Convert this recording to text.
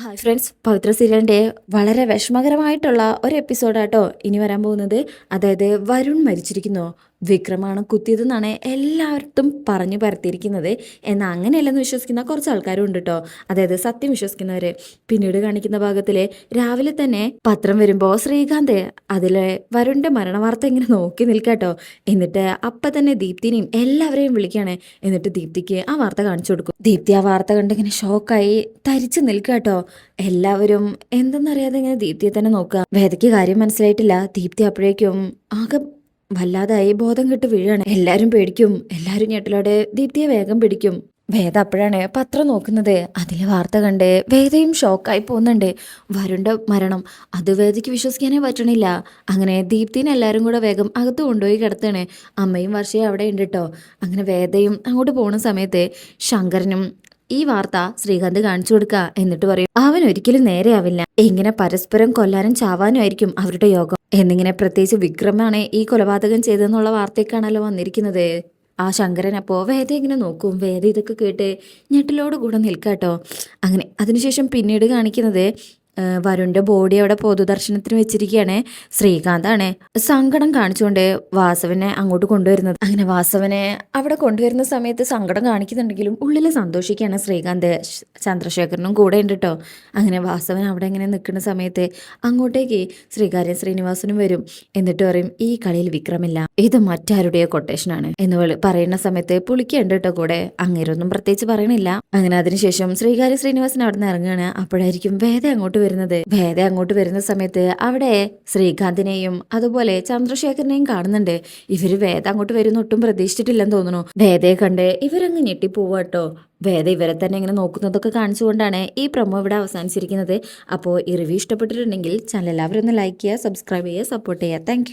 Hi friends, പവിത്ര സീരിയലിൻ്റെ വളരെ വിഷമകരമായിട്ടുള്ള ഒരു എപ്പിസോഡാട്ടോ ഇനി വരാൻ പോകുന്നത്. അതായത് വരുൺ മരിച്ചിരിക്കുന്നു, വിക്രമാണ് കുത്തിയതെന്നാണ് എല്ലാവരും പറഞ്ഞു പരത്തിയിരിക്കുന്നത്. എന്നാൽ അങ്ങനെയല്ലെന്ന് വിശ്വസിക്കുന്ന കുറച്ച് ആൾക്കാരും ഉണ്ട് കേട്ടോ. അതായത് സത്യം വിശ്വസിക്കുന്നവർ. പിന്നീട് കാണിക്കുന്ന ഭാഗത്തിൽ രാവിലെ തന്നെ പത്രം വരുമ്പോൾ ശ്രീകാന്ത് അതിലെ വരുണിൻ്റെ മരണവാർത്ത ഇങ്ങനെ നോക്കി നിൽക്കാട്ടോ. എന്നിട്ട് അപ്പം തന്നെ ദീപ്തിനെയും എല്ലാവരെയും വിളിക്കുകയാണ്. എന്നിട്ട് ദീപ്തിക്ക് ആ വാർത്ത കാണിച്ചു കൊടുക്കും. ദീപ്തി ആ വാർത്ത കണ്ട് ഇങ്ങനെ ഷോക്കായി തരിച്ചു നിൽക്കാട്ടോ. എല്ലാവരും എന്തെന്നറിയാതെ ഇങ്ങനെ ദീപ്തിയെ തന്നെ നോക്കുക. വേദയ്ക്ക് കാര്യം മനസ്സിലായിട്ടില്ല. ദീപ്തി അപ്പോഴേക്കും ആകെ വല്ലാതായി ബോധം കെട്ട് വീഴാണ്. എല്ലാവരും പേടിക്കും. എല്ലാവരും ഞെട്ടലോടെ ദീപ്തിയെ വേഗം പിടിക്കും. വേദ അപ്പോഴാണ് പത്രം നോക്കുന്നത്. അതിലെ വാർത്ത കണ്ട് വേദയും ഷോക്കായി പോകുന്നുണ്ട്. വരുണിന്റെ മരണം അത് വേദയ്ക്ക് വിശ്വസിക്കാനേ പറ്റണില്ല. അങ്ങനെ ദീപ്തിനെ എല്ലാവരും കൂടെ വേഗം അകത്ത് കൊണ്ടുപോയി കിടത്താണ്. അമ്മയും വർഷയും അവിടെ ഉണ്ട് കേട്ടോ. അങ്ങനെ വേദയും അങ്ങോട്ട് പോകുന്ന സമയത്ത് ശങ്കരനും ഈ വാർത്ത ശ്രീകാന്ത് കാണിച്ചു കൊടുക്കുക. എന്നിട്ട് പറയും, അവൻ ഒരിക്കലും നേരെയാവില്ല. ഇങ്ങനെ പരസ്പരം കൊല്ലാനും ചാവാനും ആയിരിക്കും അവരുടെ യോഗം എന്നിങ്ങനെ. പ്രത്യേകിച്ച് വിക്രമാണ് ഈ കൊലപാതകം ചെയ്തെന്നുള്ള വാർത്തയ്ക്കാണല്ലോ വന്നിരിക്കുന്നത്. ആ ശങ്കരൻ അപ്പോൾ വേദ ഇങ്ങനെ നോക്കും. വേദ ഇതൊക്കെ കേട്ട് ഞെട്ടിലോട് കൂടെ നിൽക്കാട്ടോ. അങ്ങനെ അതിനുശേഷം പിന്നീട് കാണിക്കുന്നത് വരുണിന്റെ ബോഡി അവിടെ പൊതുദർശനത്തിന് വെച്ചിരിക്കുകയാണ്. ശ്രീകാന്താണ് സങ്കടം കാണിച്ചുകൊണ്ട് വാസവനെ അങ്ങോട്ട് കൊണ്ടുവരുന്നത്. അങ്ങനെ വാസവനെ അവിടെ കൊണ്ടുവരുന്ന സമയത്ത് സങ്കടം കാണിക്കുന്നുണ്ടെങ്കിലും ഉള്ളിൽ സന്തോഷിക്കുകയാണ് ശ്രീകാന്ത്. ചന്ദ്രശേഖരനും കൂടെ ഉണ്ട് കേട്ടോ. അങ്ങനെ വാസവൻ അവിടെ ഇങ്ങനെ നിൽക്കുന്ന സമയത്ത് അങ്ങോട്ടേക്ക് ശ്രീകാര്യം ശ്രീനിവാസനും വരും. എന്നിട്ട് പറയും, ഈ കളിയിൽ വിക്രമില്ല, ഇത് മറ്റാരുടെയോ കൊട്ടേഷനാണ് എന്ന് പറയുന്ന സമയത്ത് പുളിക്കുണ്ട് കേട്ടോ കൂടെ. അങ്ങേരൊന്നും പ്രത്യേകിച്ച് പറയണില്ല. അങ്ങനെ അതിനുശേഷം ശ്രീകാര്യം ശ്രീനിവാസൻ അവിടെ നിന്ന് ഇറങ്ങുകയാണ്. അപ്പോഴായിരിക്കും വേദ അങ്ങോട്ട് വരുന്നത്. വേദ അങ്ങോട്ട് വരുന്ന സമയത്ത് അവിടെ ശ്രീകാന്തിനെയും അതുപോലെ ചന്ദ്രശേഖരനെയും കാണുന്നുണ്ട്. ഇവര് വേദ അങ്ങോട്ട് വരുന്ന ഒട്ടും പ്രതീക്ഷിച്ചിട്ടില്ലെന്ന് തോന്നുന്നു. വേദയെ കണ്ട് ഇവരങ്ങ് ഞെട്ടിപ്പോവാട്ടോ. വേദ ഇവരെ തന്നെ ഇങ്ങനെ നോക്കുന്നതൊക്കെ കാണിച്ചുകൊണ്ടാണ് ഈ പ്രൊമോ ഇവിടെ അവസാനിച്ചിരിക്കുന്നത്. അപ്പോൾ ഈ റിവ്യൂ ഇഷ്ടപ്പെട്ടിട്ടുണ്ടെങ്കിൽ ചാനൽ എല്ലാവരും ഒന്ന് ലൈക്ക് ചെയ്യുക, സബ്സ്ക്രൈബ് ചെയ്യുക, സപ്പോർട്ട് ചെയ്യുക. താങ്ക്